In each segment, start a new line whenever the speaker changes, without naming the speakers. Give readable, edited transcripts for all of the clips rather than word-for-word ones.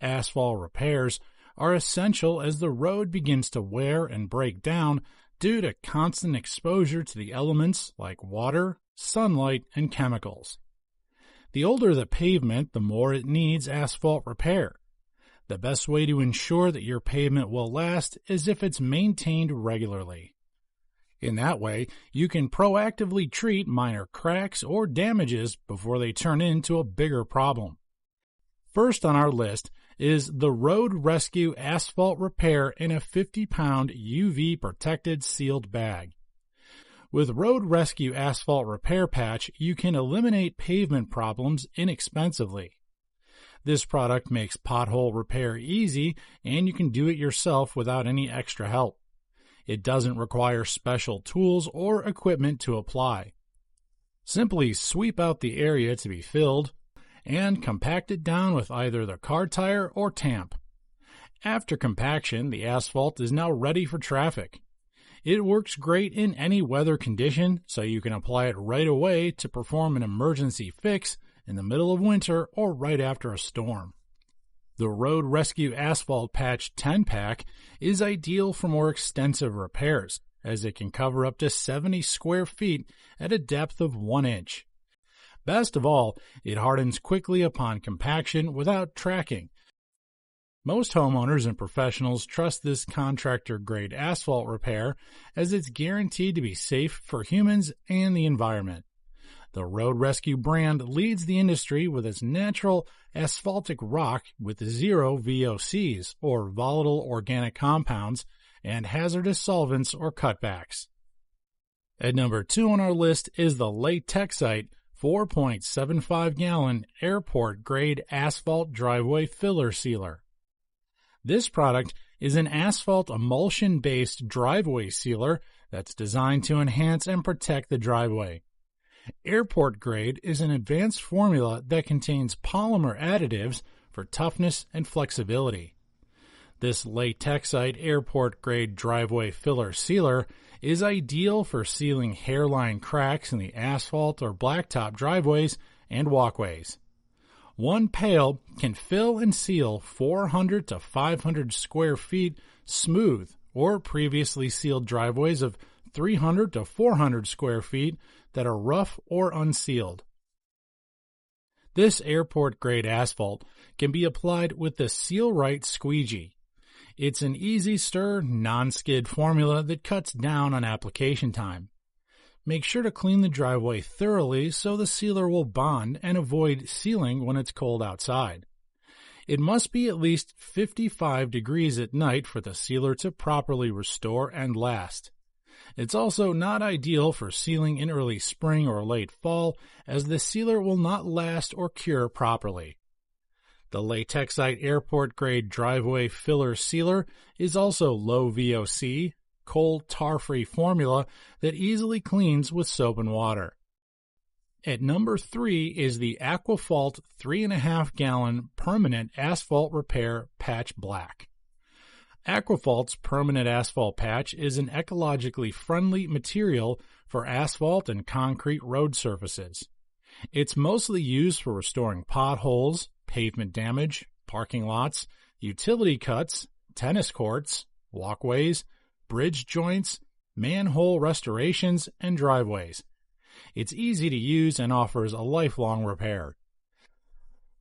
Asphalt repairs are essential as the road begins to wear and break down due to constant exposure to the elements like water, sunlight, and chemicals. The older the pavement, the more it needs asphalt repair. The best way to ensure that your pavement will last is if it's maintained regularly. In that way, you can proactively treat minor cracks or damages before they turn into a bigger problem. First on our list is the Road Rescue Asphalt Repair in a 50-pound UV-protected sealed bag. With Road Rescue Asphalt Repair Patch, you can eliminate pavement problems inexpensively. This product makes pothole repair easy, and you can do it yourself without any extra help. It doesn't require special tools or equipment to apply. Simply sweep out the area to be filled and compact it down with either the car tire or tamp. After compaction, the asphalt is now ready for traffic. It works great in any weather condition, so you can apply it right away to perform an emergency fix in the middle of winter or right after a storm. The Road Rescue Asphalt Patch 10-pack is ideal for more extensive repairs, as it can cover up to 70 square feet at a depth of 1 inch. Best of all, it hardens quickly upon compaction without tracking. Most homeowners and professionals trust this contractor-grade asphalt repair as it's guaranteed to be safe for humans and the environment. The Road Rescue brand leads the industry with its natural asphaltic rock with zero VOCs, or volatile organic compounds, and hazardous solvents or cutbacks. At number 2 on our list is the Latexite 4.75-gallon airport-grade asphalt driveway filler sealer. This product is an asphalt emulsion-based driveway sealer that's designed to enhance and protect the driveway. Airport grade is an advanced formula that contains polymer additives for toughness and flexibility. This Latexite airport grade driveway filler sealer is ideal for sealing hairline cracks in the asphalt or blacktop driveways and walkways. One pail can fill and seal 400 to 500 square feet smooth or previously sealed driveways of 300 to 400 square feet that are rough or unsealed. This airport-grade asphalt can be applied with the Seal Right Squeegee. It's an easy stir, non-skid formula that cuts down on application time. Make sure to clean the driveway thoroughly so the sealer will bond and avoid sealing when it's cold outside. It must be at least 55 degrees at night for the sealer to properly restore and last. It's also not ideal for sealing in early spring or late fall, as the sealer will not last or cure properly. The Latexite airport-grade driveway filler sealer is also low VOC, cold tar-free formula that easily cleans with soap and water. At number 3 is the Aquafalt 3.5-gallon permanent asphalt repair patch black. Aquafalt's permanent asphalt patch is an ecologically friendly material for asphalt and concrete road surfaces. It's mostly used for restoring potholes, pavement damage, parking lots, utility cuts, tennis courts, walkways, bridge joints, manhole restorations, and driveways. It's easy to use and offers a lifelong repair.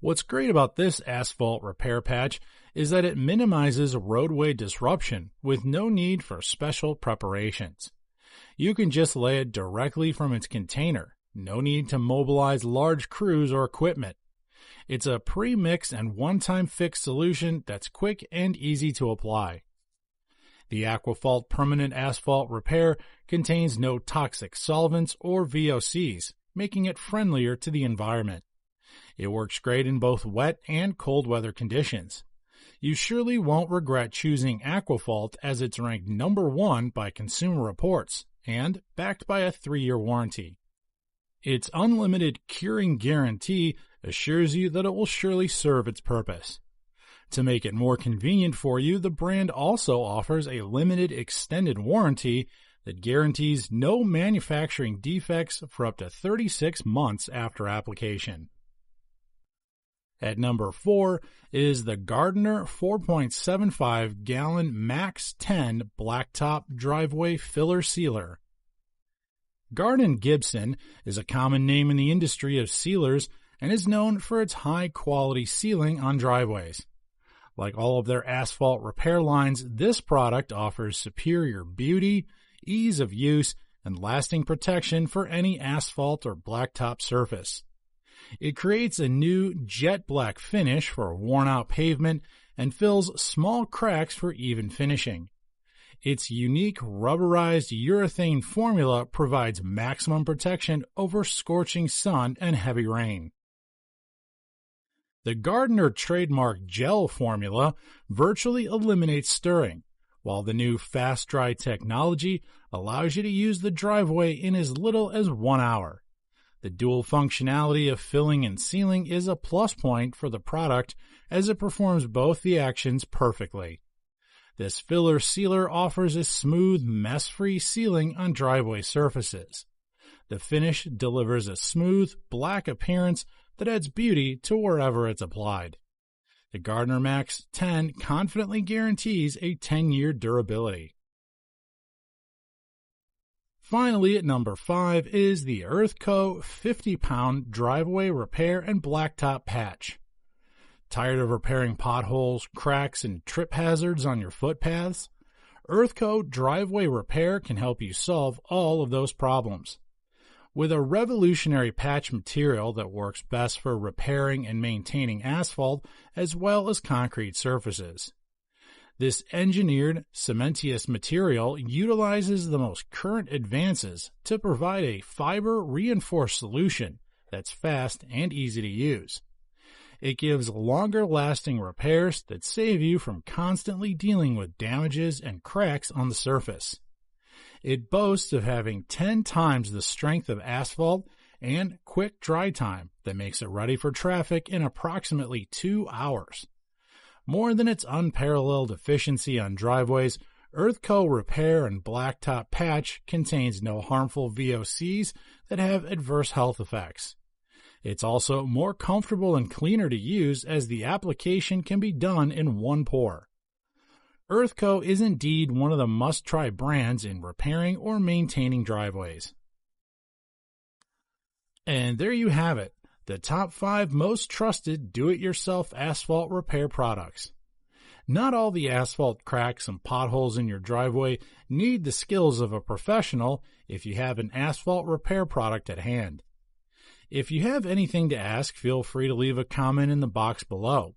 What's great about this asphalt repair patch is that it minimizes roadway disruption with no need for special preparations. You can just lay it directly from its container, no need to mobilize large crews or equipment. It's a pre-mix and one-time fix solution that's quick and easy to apply. The Aquafalt permanent asphalt repair contains no toxic solvents or VOCs, making it friendlier to the environment. It works great in both wet and cold weather conditions. You surely won't regret choosing Aquafalt, as it's ranked number 1 by Consumer Reports and backed by a 3-year warranty. Its unlimited curing guarantee assures you that it will surely serve its purpose. To make it more convenient for you, the brand also offers a limited extended warranty that guarantees no manufacturing defects for up to 36 months after application. At number 4 is the Gardner 4.75 gallon Max 10 Blacktop Driveway Filler Sealer. Gardner Gibson is a common name in the industry of sealers and is known for its high-quality sealing on driveways. Like all of their asphalt repair lines, this product offers superior beauty, ease of use, and lasting protection for any asphalt or blacktop surface. It creates a new jet black finish for worn-out pavement and fills small cracks for even finishing. Its unique rubberized urethane formula provides maximum protection over scorching sun and heavy rain. The Gardner trademark gel formula virtually eliminates stirring, while the new Fast Dry technology allows you to use the driveway in as little as 1 hour. The dual functionality of filling and sealing is a plus point for the product as it performs both the actions perfectly. This filler sealer offers a smooth, mess-free sealing on driveway surfaces. The finish delivers a smooth, black appearance that adds beauty to wherever it's applied. The Gardner Max 10 confidently guarantees a 10-year durability. Finally, at number 5 is the Earthco 50-pound driveway repair and blacktop patch. Tired of repairing potholes, cracks, and trip hazards on your footpaths? Earthco driveway repair can help you solve all of those problems. With a revolutionary patch material that works best for repairing and maintaining asphalt as well as concrete surfaces. This engineered cementitious material utilizes the most current advances to provide a fiber-reinforced solution that's fast and easy to use. It gives longer-lasting repairs that save you from constantly dealing with damages and cracks on the surface. It boasts of having 10 times the strength of asphalt and quick dry time that makes it ready for traffic in approximately 2 hours. More than its unparalleled efficiency on driveways, Earthco Repair and Blacktop Patch contains no harmful VOCs that have adverse health effects. It's also more comfortable and cleaner to use as the application can be done in one pour. Earthco is indeed one of the must-try brands in repairing or maintaining driveways. And there you have it, the top 5 most trusted do-it-yourself asphalt repair products. Not all the asphalt cracks and potholes in your driveway need the skills of a professional if you have an asphalt repair product at hand. If you have anything to ask, feel free to leave a comment in the box below.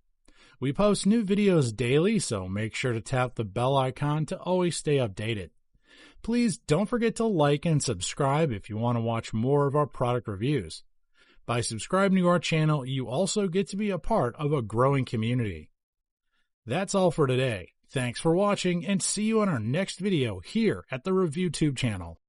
We post new videos daily, so make sure to tap the bell icon to always stay updated. Please don't forget to like and subscribe if you want to watch more of our product reviews. By subscribing to our channel, you also get to be a part of a growing community. That's all for today. Thanks for watching and see you on our next video here at the ReviewTube channel.